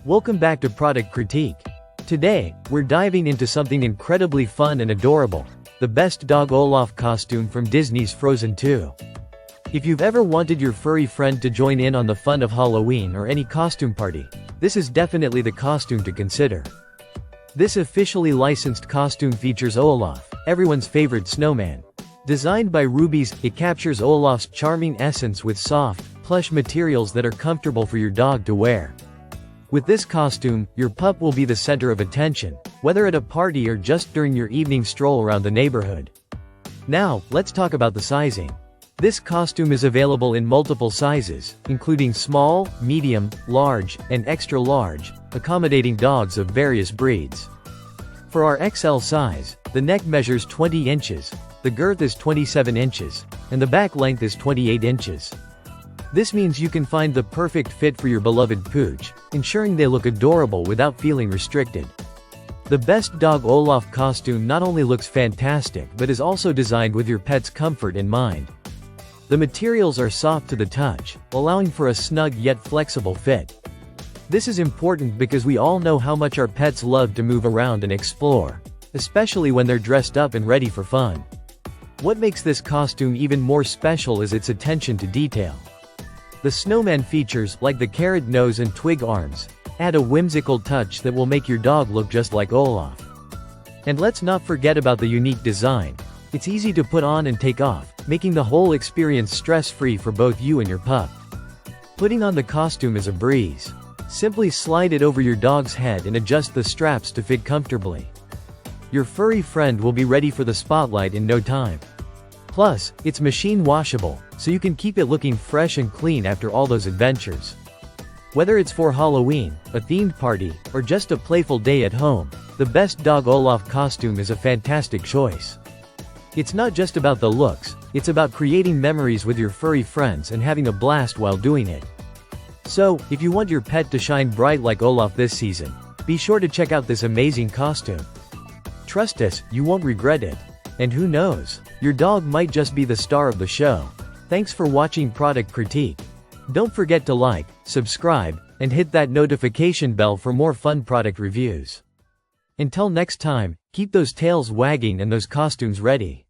Welcome back to Product Critique. Today, we're diving into something incredibly fun and adorable, the best Dog Olaf costume from Disney's Frozen 2. If you've ever wanted your furry friend to join in on the fun of Halloween or any costume party, this is definitely the costume to consider. This officially licensed costume features Olaf, everyone's favorite snowman. Designed by Rubie, it captures Olaf's charming essence with soft, plush materials that are comfortable for your dog to wear. With this costume, your pup will be the center of attention, whether at a party or just during your evening stroll around the neighborhood. Now, let's talk about the sizing. This costume is available in multiple sizes, including small, medium, large, and extra large, accommodating dogs of various breeds. For our XL size, the neck measures 20 inches, the girth is 27 inches, and the back length is 28 inches. This means you can find the perfect fit for your beloved pooch, ensuring they look adorable without feeling restricted. The best Dog Olaf costume not only looks fantastic but is also designed with your pet's comfort in mind. The materials are soft to the touch, allowing for a snug yet flexible fit. This is important because we all know how much our pets love to move around and explore, especially when they're dressed up and ready for fun. What makes this costume even more special is its attention to detail. The snowman features, like the carrot nose and twig arms, add a whimsical touch that will make your dog look just like Olaf. And let's not forget about the unique design. It's easy to put on and take off, making the whole experience stress-free for both you and your pup. Putting on the costume is a breeze. Simply slide it over your dog's head and adjust the straps to fit comfortably. Your furry friend will be ready for the spotlight in no time. Plus, it's machine washable, so you can keep it looking fresh and clean after all those adventures. Whether it's for Halloween, a themed party, or just a playful day at home, the best Dog Olaf costume is a fantastic choice. It's not just about the looks, it's about creating memories with your furry friends and having a blast while doing it. So, if you want your pet to shine bright like Olaf this season, be sure to check out this amazing costume. Trust us, you won't regret it. And who knows, your dog might just be the star of the show. Thanks for watching Product Critique. Don't forget to like, subscribe, and hit that notification bell for more fun product reviews. Until next time, keep those tails wagging and those costumes ready.